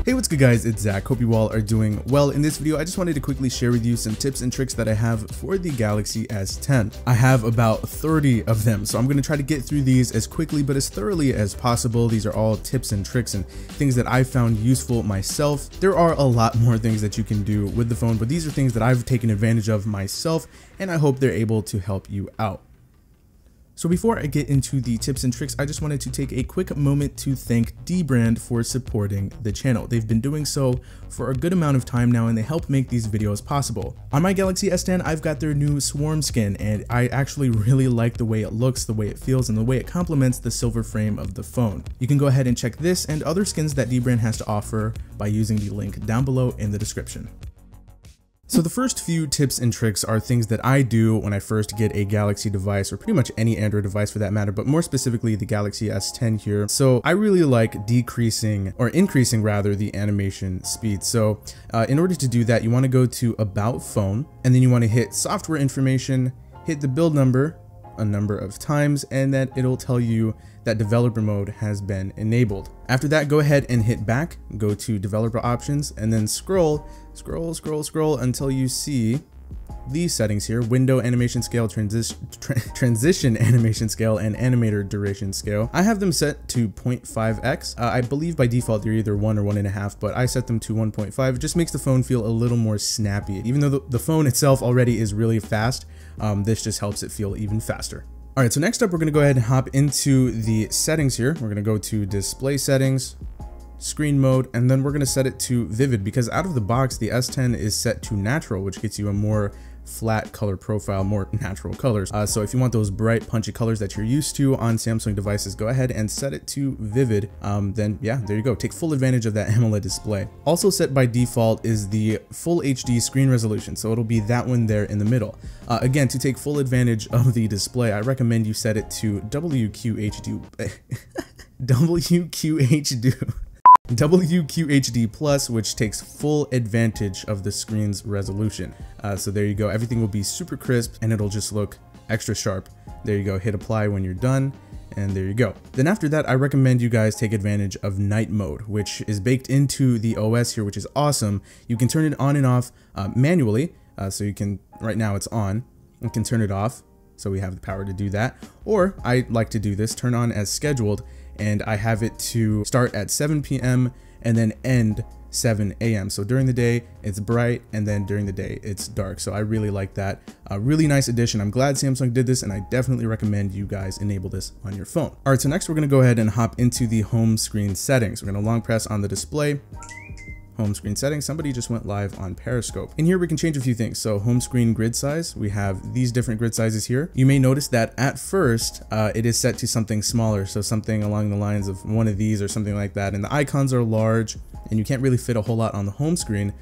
Hey, what's good guys, it's Zach. Hope you all are doing well. In this video, I just wanted to quickly share with you some tips and tricks that I have for the Galaxy S10. I have about 30 of them, so I'm going to try to get through these as quickly but as thoroughly as possible. These are all tips and tricks and things that I found useful myself. There are a lot more things that you can do with the phone, but these are things that I've taken advantage of myself, and I hope they're able to help you out. So before I get into the tips and tricks, I just wanted to take a quick moment to thank dbrand for supporting the channel. They've been doing so for a good amount of time now, and they help make these videos possible. On my Galaxy S10, I've got their new Swarm skin, and I actually really like the way it looks, the way it feels, and the way it complements the silver frame of the phone. You can go ahead and check this and other skins that dbrand has to offer by using the link down below in the description. So the first few tips and tricks are things that I do when I first get a Galaxy device, or pretty much any Android device for that matter, but more specifically the Galaxy S10 here. So I really like increasing rather the animation speed. So in order to do that, you want to go to About Phone, and then you want to hit Software Information, hit the build number a number of times, and then it'll tell you that developer mode has been enabled. After that, go ahead and hit back, go to developer options, and then scroll until you see these settings here: window animation scale, transition animation scale, and animator duration scale. I have them set to 0.5x. I believe by default they're either 1 or 1.5, but I set them to 1.5. It just makes the phone feel a little more snappy. Even though the phone itself already is really fast, this just helps it feel even faster. All right, so next up, we're gonna go ahead and hop into the settings here. We're gonna go to display settings, screen mode, and then we're gonna set it to vivid, because out of the box, the S10 is set to natural, which gets you a more flat color profile, more natural colors. So if you want those bright, punchy colors that you're used to on Samsung devices, go ahead and set it to vivid. Then yeah, there you go. Take full advantage of that AMOLED display. Also set by default is the full HD screen resolution, so it'll be that one there in the middle. Again, to take full advantage of the display, I recommend you set it to WQHD Plus, which takes full advantage of the screen's resolution. So there you go. Everything will be super crisp and it'll just look extra sharp. There you go. Hit apply when you're done, and there you go. Then after that, I recommend you guys take advantage of night mode, which is baked into the OS here, which is awesome. You can turn it on and off manually. So you can, right now it's on, you can turn it off. So we have the power to do that. Or I like to do this, turn on as scheduled, and I have it to start at 7 p.m. and then end 7 a.m. So during the day it's bright, and then during the day it's dark. So I really like that. A really nice addition. I'm glad Samsung did this, and I definitely recommend you guys enable this on your phone. All right, so next we're gonna go ahead and hop into the home screen settings. We're gonna long press on the display. Home screen settings. Somebody just went live on Periscope. In here, we can change a few things. So home screen grid size, we have these different grid sizes here. You may notice that at first, it is set to something smaller. So something along the lines of one of these or something like that. And the icons are large, and you can't really fit a whole lot on the home screen.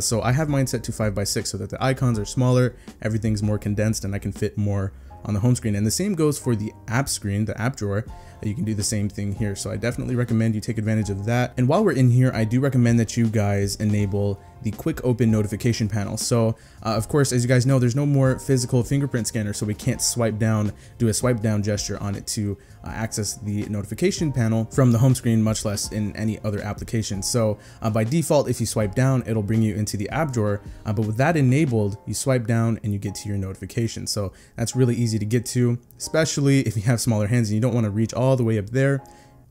So I have mine set to 5:6 so that the icons are smaller, everything's more condensed, and I can fit more on the home screen. And the same goes for the app screen, the app drawer. You can do the same thing here. So I definitely recommend you take advantage of that. And while we're in here, I do recommend that you guys enable the quick open notification panel. So of course, as you guys know, there's no more physical fingerprint scanner, so we can't swipe down, do a swipe down gesture on it to access the notification panel from the home screen, much less in any other application. So by default, if you swipe down, it'll bring you into the app drawer. But with that enabled, you swipe down and you get to your notification. So that's really easy to get to, especially if you have smaller hands and you don't want to reach all the way up there.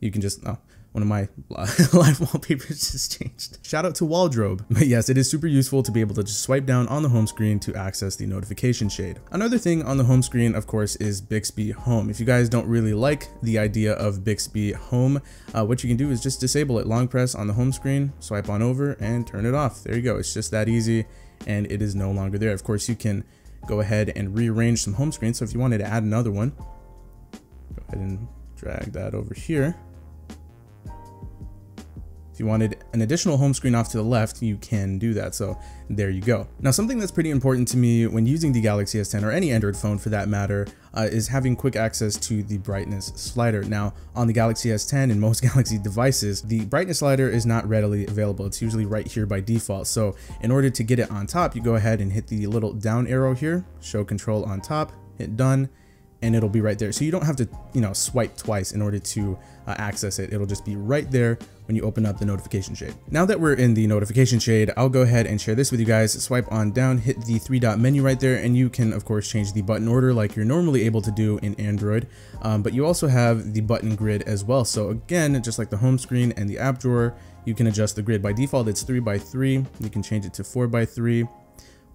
You can just, one of my live wallpapers just changed. Shout out to Wardrobe. But yes, it is super useful to be able to just swipe down on the home screen to access the notification shade. Another thing on the home screen, of course, is Bixby Home. If you guys don't really like the idea of Bixby Home, what you can do is just disable it. Long press on the home screen, swipe on over, and turn it off. There you go. It's just that easy, and it is no longer there. Of course, you can go ahead and rearrange some home screens. So if you wanted to add another one, go ahead and drag that over here. If you wanted an additional home screen off to the left, you can do that. So there you go. Now, something that's pretty important to me when using the Galaxy S10 or any Android phone for that matter is having quick access to the brightness slider. Now, on the Galaxy S10 and most Galaxy devices, the brightness slider is not readily available. It's usually right here by default. So in order to get it on top, you go ahead and hit the little down arrow here, show control on top, hit done, and it'll be right there. So you don't have to, you know, swipe twice in order to access it. It'll just be right there when you open up the notification shade. Now that we're in the notification shade, I'll go ahead and share this with you guys. Swipe on down, hit the 3-dot menu right there, and you can of course change the button order like you're normally able to do in Android. But you also have the button grid as well. So again, just like the home screen and the app drawer, you can adjust the grid. By default, it's 3x3. You can change it to 4x3.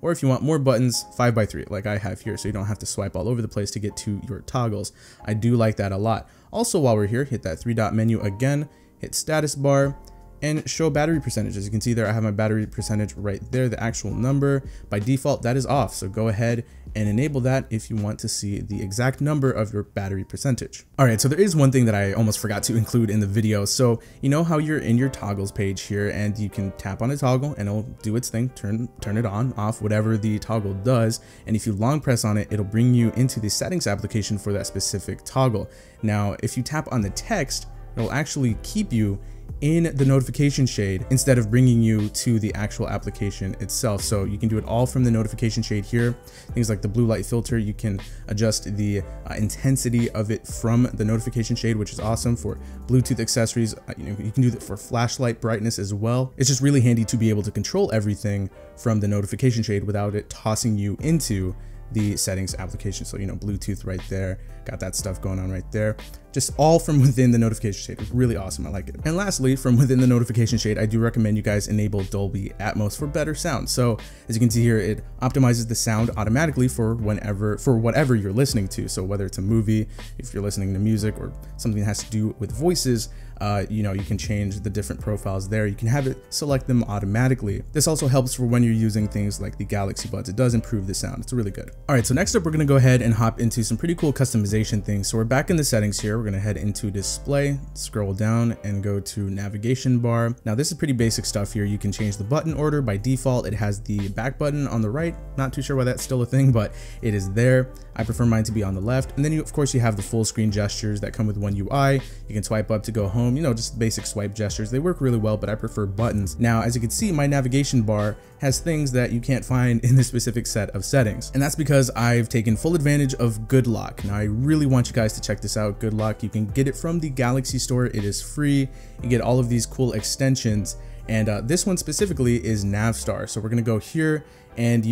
Or if you want more buttons, 5x3 like I have here, so you don't have to swipe all over the place to get to your toggles. I do like that a lot. Also, while we're here, hit that 3-dot menu again, hit status bar, and show battery percentage. As you can see there, I have my battery percentage right there, the actual number. By default, that is off, so go ahead and enable that if you want to see the exact number of your battery percentage. All right, so there is one thing that I almost forgot to include in the video. So you know how you're in your toggles page here, and you can tap on a toggle and it'll do its thing, turn it on, off, whatever the toggle does. And if you long press on it, it'll bring you into the settings application for that specific toggle. Now, if you tap on the text, it'll actually keep you in the notification shade instead of bringing you to the actual application itself. So you can do it all from the notification shade here. Things like the blue light filter, you can adjust the intensity of it from the notification shade, which is awesome for Bluetooth accessories. You can do that for flashlight brightness as well. It's just really handy to be able to control everything from the notification shade without it tossing you into the settings application. So, you know, Bluetooth right there, got that stuff going on right there. Just all from within the notification shade. It's really awesome. I like it. And lastly, from within the notification shade, I do recommend you guys enable Dolby Atmos for better sound. So as you can see here, it optimizes the sound automatically for whatever you're listening to. So whether it's a movie, if you're listening to music, or something that has to do with voices, you know, you can change the different profiles there. You can have it select them automatically. This also helps for when you're using things like the Galaxy Buds. It does improve the sound. It's really good. All right, so next up, we're gonna go ahead and hop into some pretty cool customization things. So we're back in the settings here. We're gonna head into display, scroll down and go to navigation bar. Now this is pretty basic stuff here. You can change the button order. By default, it has the back button on the right. Not too sure why that's still a thing, but it is there. I prefer mine to be on the left. And then of course you have the full screen gestures that come with One UI. You can swipe up to go home, you know, just basic swipe gestures. They work really well, but I prefer buttons. Now, as you can see, my navigation bar has things that you can't find in this specific set of settings. And that's because I've taken full advantage of Good Lock. Now, I really want you guys to check this out. Good Lock, you can get it from the Galaxy store. It is free. You get all of these cool extensions. And this one specifically is Navstar. So we're gonna go here and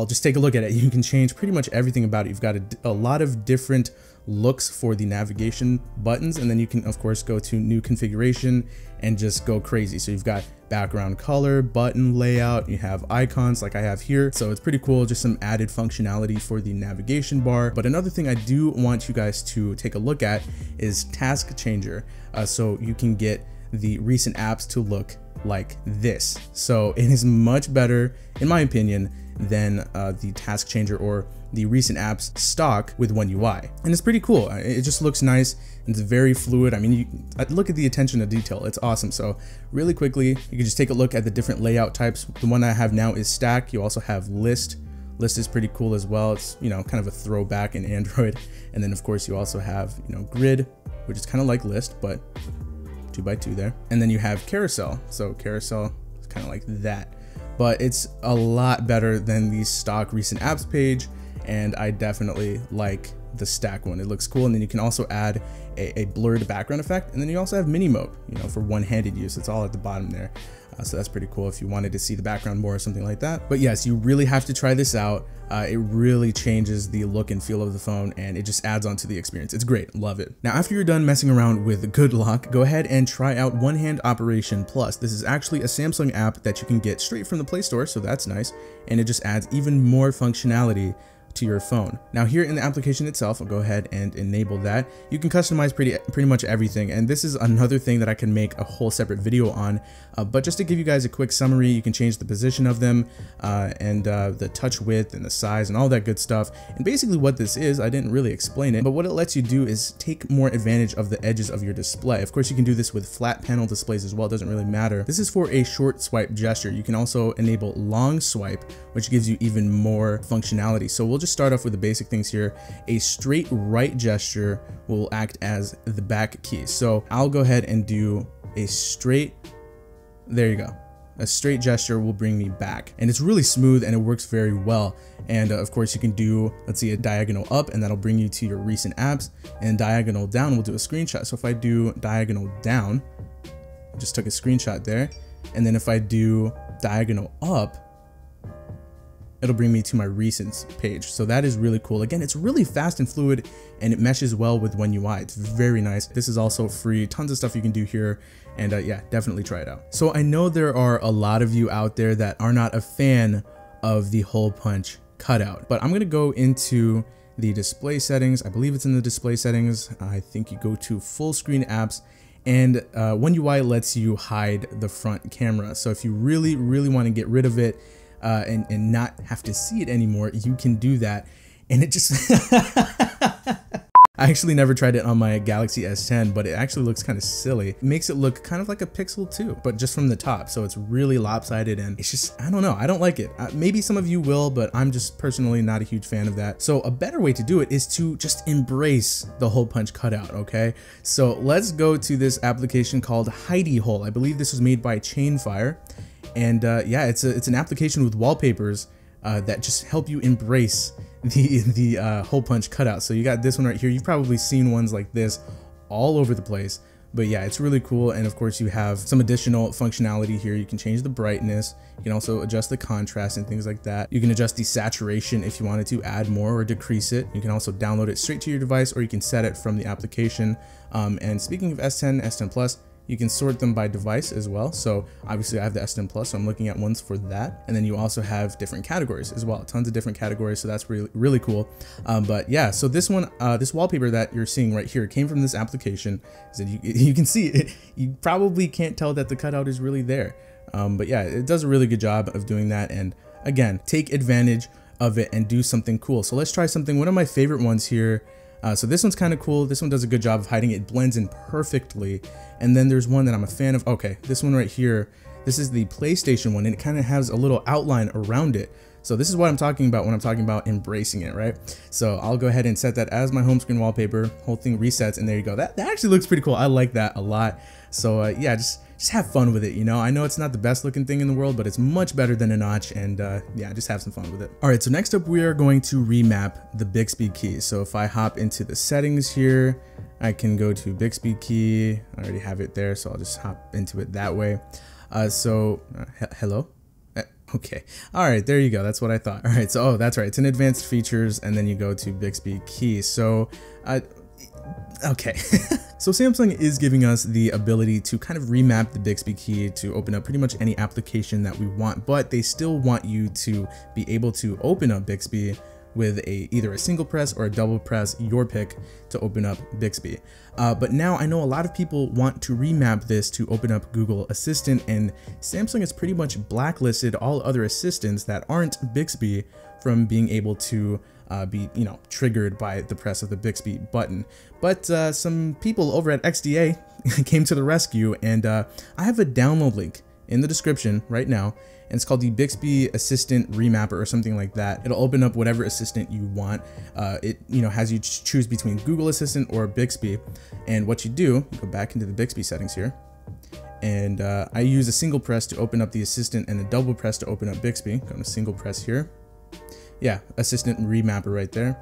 just take a look at it. You can change pretty much everything about it. You've got a lot of different looks for the navigation buttons, and then you can of course go to new configuration and just go crazy. So you've got background color, button layout, you have icons like I have here. So it's pretty cool, just some added functionality for the navigation bar. But another thing I do want you guys to take a look at is Task Changer. So you can get the recent apps to look like this. So it is much better, in my opinion, than the Task Changer or the recent apps stock with One UI. And it's pretty cool. It just looks nice. It's very fluid. I mean, look at the attention to detail. It's awesome. So really quickly, you can just take a look at the different layout types. The one I have now is stack. You also have list. List is pretty cool as well. It's, you know, kind of a throwback in Android. And then of course you also have, you know, grid, which is kind of like list, but 2x2 there. And then you have carousel. So carousel is kind of like that, but it's a lot better than the stock recent apps page. And I definitely like the stack one. It looks cool. And then you can also add a blurred background effect. And then you also have mini mode, you know, for one-handed use. It's all at the bottom there. So that's pretty cool if you wanted to see the background more or something like that. But yes, you really have to try this out. It really changes the look and feel of the phone, and it just adds on to the experience. It's great, love it. Now, after you're done messing around with Good Lock, go ahead and try out One Hand Operation Plus. This is actually a Samsung app that you can get straight from the Play Store, so that's nice. And it just adds even more functionality to your phone. Now here in the application itself, I'll go ahead and enable that. You can customize pretty much everything, and this is another thing that I can make a whole separate video on, but just to give you guys a quick summary, you can change the position of them and the touch width and the size and all that good stuff. And basically what this is, I didn't really explain it, but what it lets you do is take more advantage of the edges of your display. Of course, you can do this with flat panel displays as well. It doesn't really matter. This is for a short swipe gesture. You can also enable long swipe, which gives you even more functionality. So we'll just start off with the basic things here. A straight right gesture will act as the back key. So I'll go ahead and do a straight, there you go. a straight gesture will bring me back, and it's really smooth and it works very well. And of course you can do, let's see, a diagonal up and that'll bring you to your recent apps, and diagonal down will do a screenshot. So if I do diagonal down, I just took a screenshot there, and then if I do diagonal up, it'll bring me to my recents page. So that is really cool. Again, it's really fast and fluid, and it meshes well with One UI. It's very nice. This is also free, tons of stuff you can do here, and yeah, definitely try it out. So I know there are a lot of you out there that are not a fan of the hole punch cutout, but I'm gonna go into the display settings. I believe it's in the display settings. I think you go to full screen apps, and One UI lets you hide the front camera. So if you really want to get rid of it, and not have to see it anymore, you can do that. And it just I actually never tried it on my Galaxy S10, but it actually looks kind of silly. It makes it look kind of like a Pixel 2, but just from the top. So it's really lopsided, and it's just, I don't know, I don't like it. Maybe some of you will, but I'm just personally not a huge fan of that. So a better way to do it is to just embrace the hole punch cutout, okay? So let's go to this application called Hidey Hole. I believe this was made by Chainfire. And yeah, it's an application with wallpapers that just help you embrace the hole punch cutout. So you got this one right here. You've probably seen ones like this all over the place, but yeah, it's really cool. And of course you have some additional functionality here. You can change the brightness. You can also adjust the contrast and things like that. You can adjust the saturation if you wanted to add more or decrease it. You can also download it straight to your device, or you can set it from the application. And speaking of S10, S10 Plus, you can sort them by device as well. So obviously I have the S10 Plus, so I'm looking at ones for that. And then you also have different categories as well, tons of different categories. So that's really cool. But yeah, so this one, this wallpaper that you're seeing right here came from this application. So you can see it. You probably can't tell that the cutout is really there. But yeah, it does a really good job of doing that. And again, take advantage of it and do something cool. So let's try something. One of my favorite ones here. So this one's kind of cool. This one does a good job of hiding it. It blends in perfectly. And then there's one that I'm a fan of. Okay, this one right here. This is the PlayStation one, and it kind of has a little outline around it. So this is what I'm talking about when I'm talking about embracing it, right? So I'll go ahead and set that as my home screen wallpaper. Whole thing resets, and there you go. That actually looks pretty cool. I like that a lot. So yeah, just have fun with it, you know? I know it's not the best looking thing in the world, but it's much better than a notch, and yeah, just have some fun with it. All right, so next up we are going to remap the Bixby Key. So if I hop into the settings here, I can go to Bixby Key. I already have it there, so I'll just hop into it that way. Hello? Okay, all right, there you go. That's what I thought. All right, so, oh, that's right. It's in advanced features, and then you go to Bixby Key. So, okay. So Samsung is giving us the ability to kind of remap the Bixby Key to open up pretty much any application that we want, but they still want you to be able to open up Bixby with either a single press or a double press, your pick, to open up Bixby. But now I know a lot of people want to remap this to open up Google Assistant, and Samsung has pretty much blacklisted all other assistants that aren't Bixby from being able to be, you know, triggered by the press of the Bixby button. But some people over at XDA came to the rescue, and I have a download link in the description right now, and it's called the Bixby Assistant Remapper or something like that. It'll open up whatever assistant you want. It, you know, has you choose between Google Assistant or Bixby, and what you do, you go back into the Bixby settings here, and I use a single press to open up the assistant and a double press to open up Bixby. Go to single press here. Yeah, Assistant Remapper right there.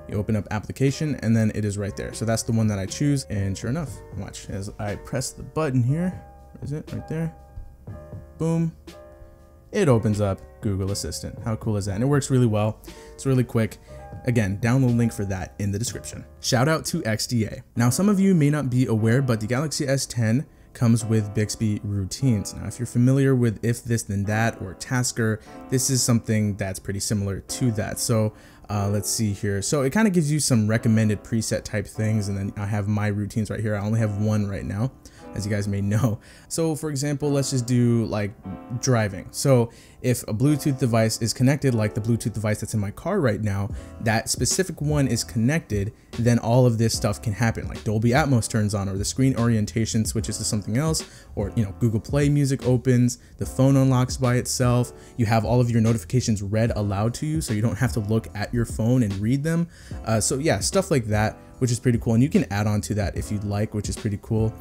You open up application, and then it is right there. So that's the one that I choose, and sure enough, watch as I press the button here. Where is it? Right there. Boom. It opens up Google Assistant. How cool is that? And it works really well. It's really quick. Again, download link for that in the description. Shout out to XDA. Now, some of you may not be aware, but the Galaxy S10 comes with Bixby routines. Now, if you're familiar with If This Then That or Tasker, this is something that's pretty similar to that. So let's see here. So it kind of gives you some recommended preset type things, and then I have my routines right here. I only have one right now, as you guys may know. So for example, let's just do like driving. So if a Bluetooth device is connected, like the Bluetooth device that's in my car right now, that specific one is connected, then all of this stuff can happen. Like Dolby Atmos turns on, or the screen orientation switches to something else, or, you know, Google Play Music opens, the phone unlocks by itself. You have all of your notifications read aloud to you, so you don't have to look at your phone and read them. So yeah, stuff like that, which is pretty cool. And you can add on to that if you'd like, which is pretty cool.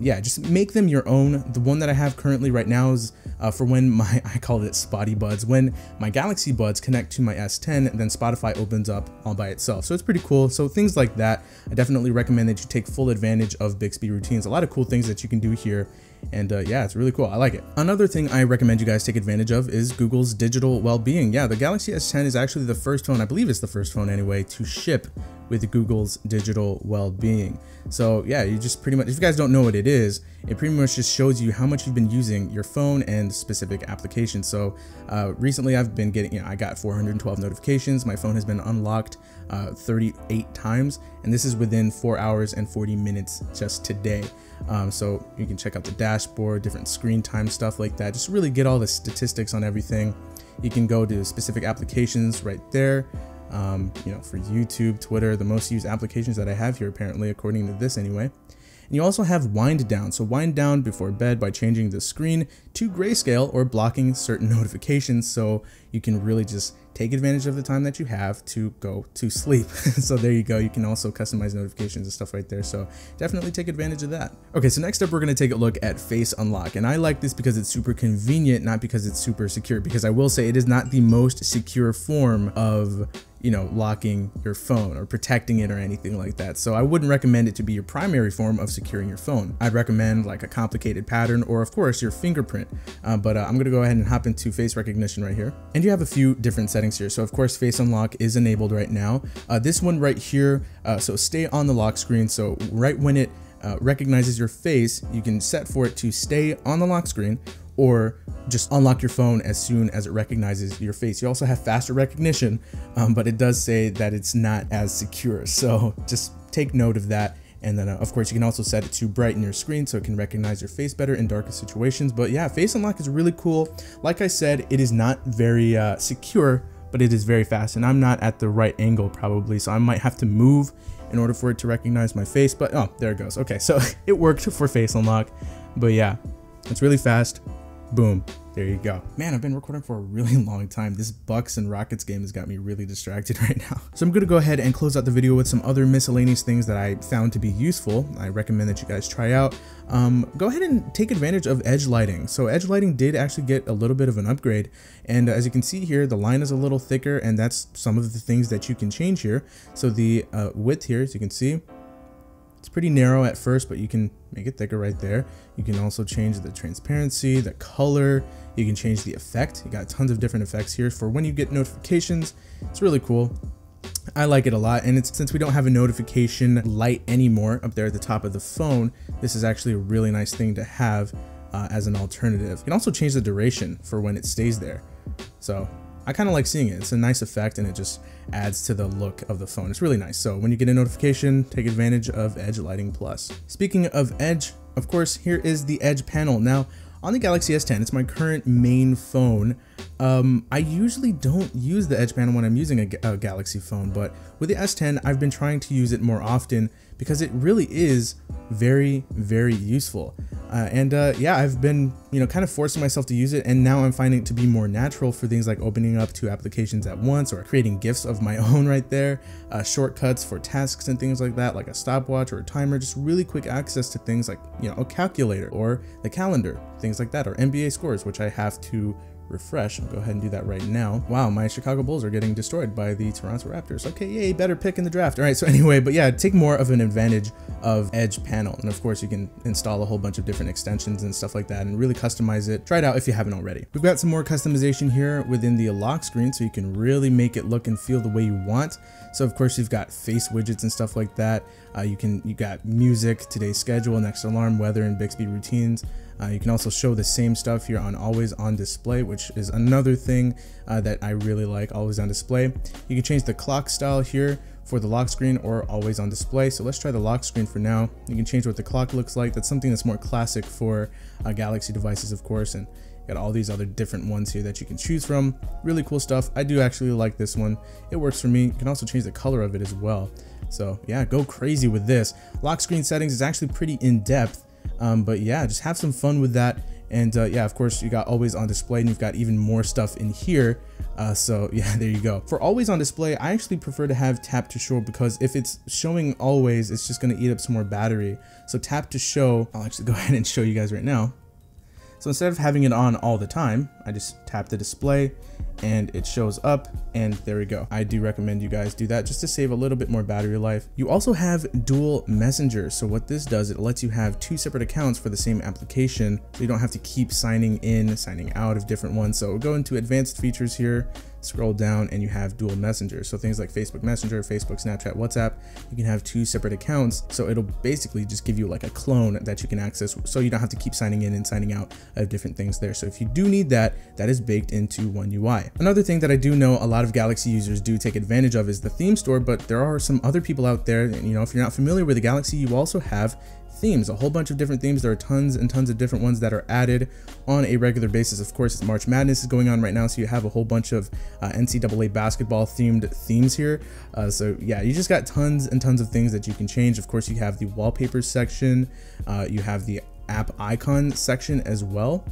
yeah, just make them your own. The one that I have currently right now is for when I call it spotty buds, when my Galaxy buds connect to my S10, then Spotify opens up all by itself. So it's pretty cool. So things like that, I definitely recommend that you take full advantage of Bixby routines. A lot of cool things that you can do here. And yeah, it's really cool. I like it. Another thing I recommend you guys take advantage of is Google's Digital Wellbeing. Yeah, the Galaxy S10 is actually the first phone, I believe it's the first phone anyway, to ship with Google's Digital Wellbeing. So yeah, you just pretty much, if you guys don't know what it is, it pretty much just shows you how much you've been using your phone and specific applications. So recently I've been getting, I got 412 notifications. My phone has been unlocked 38 times, and this is within 4 hours and 40 minutes just today. So you can check out the dashboard, different screen time, stuff like that. Just really get all the statistics on everything. You can go to specific applications right there. You know, for YouTube, Twitter, the most used applications that I have here, apparently, according to this anyway. And you also have wind down. So wind down before bed by changing the screen to grayscale or blocking certain notifications, so you can really just take advantage of the time that you have to go to sleep. So there you go. You can also customize notifications and stuff right there. So definitely take advantage of that. Okay, so next up, we're going to take a look at Face Unlock. And I like this because it's super convenient, not because it's super secure, because I will say it is not the most secure form of, you know, locking your phone or protecting it or anything like that. So I wouldn't recommend it to be your primary form of securing your phone. I'd recommend like a complicated pattern or of course your fingerprint. But I'm gonna go ahead and hop into face recognition right here. And you have a few different settings here. So of course, Face Unlock is enabled right now. This one right here, so stay on the lock screen. So right when it recognizes your face, you can set for it to stay on the lock screen or just unlock your phone as soon as it recognizes your face. You also have faster recognition, but it does say that it's not as secure. So just take note of that. And then of course you can also set it to brighten your screen so it can recognize your face better in darker situations. But yeah, Face Unlock is really cool. Like I said, it is not very secure, but it is very fast, and I'm not at the right angle probably, so I might have to move in order for it to recognize my face. But oh, there it goes. Okay, so it worked for Face Unlock. But yeah, it's really fast. Boom, there you go. Man, I've been recording for a really long time. This Bucks and Rockets game has got me really distracted right now. So I'm gonna go ahead and close out the video with some other miscellaneous things that I found to be useful. I recommend that you guys try out. Go ahead and take advantage of edge lighting. So edge lighting did actually get a little bit of an upgrade. And as you can see here, the line is a little thicker, and that's some of the things that you can change here. So the width here, as you can see, it's pretty narrow at first, but you can make it thicker right there. You can also change the transparency, the color. You can change the effect. You got tons of different effects here for when you get notifications. It's really cool. I like it a lot. And since we don't have a notification light anymore up there at the top of the phone, this is actually a really nice thing to have as an alternative. You can also change the duration for when it stays there. So I kind of like seeing it. It's a nice effect, and it just adds to the look of the phone. It's really nice. So when you get a notification, take advantage of Edge Lighting Plus. Speaking of Edge, of course, here is the Edge panel. Now, on the Galaxy S10, it's my current main phone. I usually don't use the Edge panel when I'm using a Galaxy phone, but with the S10, I've been trying to use it more often because it really is very, very useful. Yeah, I've been, kind of forcing myself to use it, and now I'm finding it to be more natural for things like opening up 2 applications at once or creating GIFs of my own right there, shortcuts for tasks and things like that, like a stopwatch or a timer, just really quick access to things like, a calculator or the calendar, things like that, or NBA scores, which I have to refresh. I'll go ahead and do that right now. Wow, my Chicago Bulls are getting destroyed by the Toronto Raptors. Okay, yay, better pick in the draft. All right, so anyway, but yeah, take more of an advantage of Edge panel. And of course, you can install a whole bunch of different extensions and stuff like that and really customize it. Try it out if you haven't already. We've got some more customization here within the lock screen, so you can really make it look and feel the way you want. So of course, you've got face widgets and stuff like that. You got music, today's schedule, next alarm, weather, and Bixby routines. You can also show the same stuff here on always on display, which is another thing that I really like, always on display. You can change the clock style here for the lock screen or always on display. So let's try the lock screen for now. You can change what the clock looks like. That's something that's more classic for Galaxy devices, of course, and got all these other different ones here that you can choose from. Really cool stuff. I do actually like this one. It works for me. You can also change the color of it as well. So yeah, go crazy with this. Lock screen settings is actually pretty in-depth. But yeah, just have some fun with that And yeah, of course, you got always on display, and you've got even more stuff in here. So yeah, there you go. For always on display, I actually prefer to have tap to show, because if it's showing always, it's just going to eat up some more battery. So tap to show, I'll actually go ahead and show you guys right now. So instead of having it on all the time, I just tap the display and it shows up, and there we go. I do recommend you guys do that just to save a little bit more battery life. You also have dual messenger. So what this does, it lets you have 2 separate accounts for the same application, so you don't have to keep signing in, signing out of different ones. So we'll go into advanced features here, scroll down, and you have dual messenger. So things like Facebook Messenger, Facebook, Snapchat, WhatsApp, you can have 2 separate accounts. So it'll basically just give you like a clone that you can access, so you don't have to keep signing in and signing out of different things there. So if you do need that, that is baked into One UI. Another thing that I do know a lot of Galaxy users do take advantage of is the theme store, but there are some other people out there, and you know, if you're not familiar with the Galaxy, you also have themes, a whole bunch of different themes. There are tons and tons of different ones that are added on a regular basis. Of course, March Madness is going on right now, so you have a whole bunch of NCAA basketball themed themes here. So yeah, you just got tons and tons of things that you can change. Of course, you have the wallpapers section, you have the app icon section as well.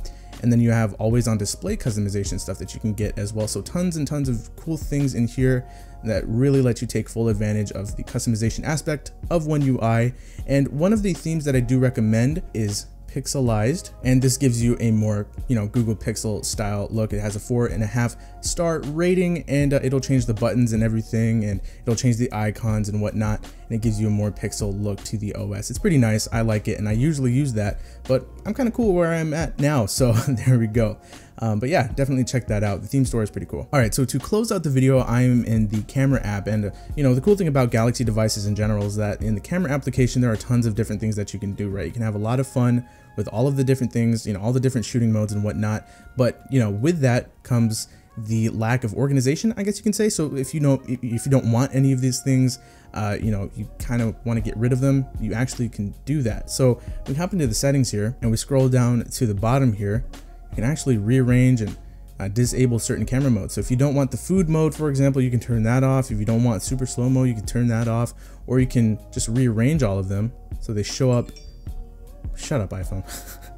And then you have always on display customization stuff that you can get as well. So tons and tons of cool things in here that really let you take full advantage of the customization aspect of One UI. And one of the themes that I do recommend is pixelized, and this gives you a more, you know, Google Pixel style look. It has a 4.5 star rating, and it'll change the buttons and everything, and it'll change the icons and whatnot, and it gives you a more pixel look to the OS. It's pretty nice. I like it, and I usually use that, but I'm kind of cool where I'm at now, so there we go. But yeah, definitely check that out. The theme store is pretty cool. All right, so to close out the video, I'm in the camera app, and you know, the cool thing about Galaxy devices in general is that in the camera application, there are tons of different things that you can do, right? You can have a lot of fun with all of the different things, you know, all the different shooting modes and whatnot. But you know, with that comes the lack of organization, I guess you can say. So if you don't want any of these things, you know, you kind of want to get rid of them, you actually can do that. So we hop into the settings here and we scroll down to the bottom here. You can actually rearrange and disable certain camera modes. So if you don't want the food mode, for example, you can turn that off. If you don't want super slow-mo, you can turn that off, or you can just rearrange all of them so they show up. Shut up, iPhone.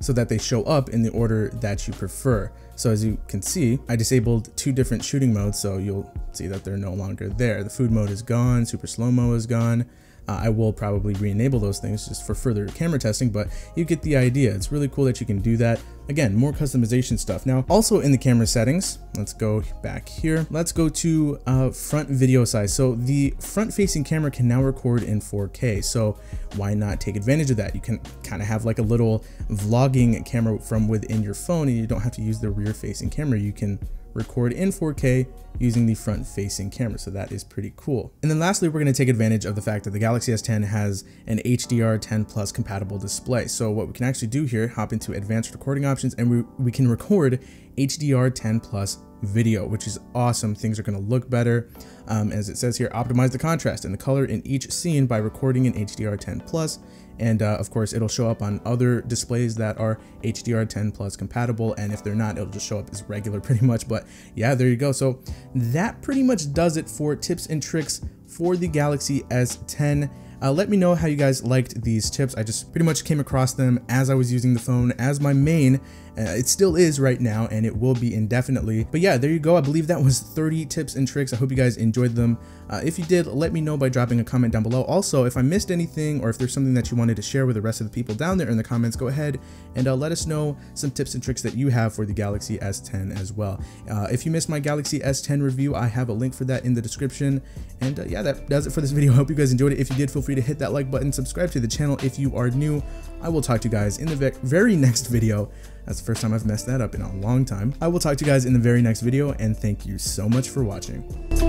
So that they show up in the order that you prefer. So as you can see, I disabled 2 different shooting modes, so you'll see that they're no longer there. The food mode is gone, super slow-mo is gone. I will probably re-enable those things just for further camera testing, but you get the idea. It's really cool that you can do that. Again, more customization stuff. Now, also in the camera settings, let's go back here. Let's go to front video size. So the front-facing camera can now record in 4K. So why not take advantage of that? You can kind of have like a little vlogging camera from within your phone, and you don't have to use the rear-facing camera. You can record in 4K using the front-facing camera, so that is pretty cool. And then lastly, we're going to take advantage of the fact that the Galaxy S10 has an HDR10 Plus compatible display. So what we can actually do here, hop into advanced recording options, and we can record HDR10 Plus video, which is awesome. Things are going to look better. As it says here, optimize the contrast and the color in each scene by recording in HDR10 Plus. And of course, it'll show up on other displays that are HDR10 Plus compatible, and if they're not, it'll just show up as regular pretty much. But yeah, there you go. So that pretty much does it for tips and tricks for the Galaxy S10. Let me know how you guys liked these tips. I just pretty much came across them as I was using the phone as my main. It still is right now, and it will be indefinitely. But yeah, there you go. I believe that was 30 tips and tricks. I hope you guys enjoyed them. If you did, let me know by dropping a comment down below. Also, if I missed anything, or if there's something that you wanted to share with the rest of the people down there in the comments, go ahead and let us know some tips and tricks that you have for the Galaxy S10 as well. If you missed my Galaxy S10 review, I have a link for that in the description. And yeah, that does it for this video. I hope you guys enjoyed it. If you did, feel free to hit that like button, subscribe to the channel if you are new. I will talk to you guys in the very next video. That's the first time I've messed that up in a long time. I will talk to you guys in the very next video, and thank you so much for watching.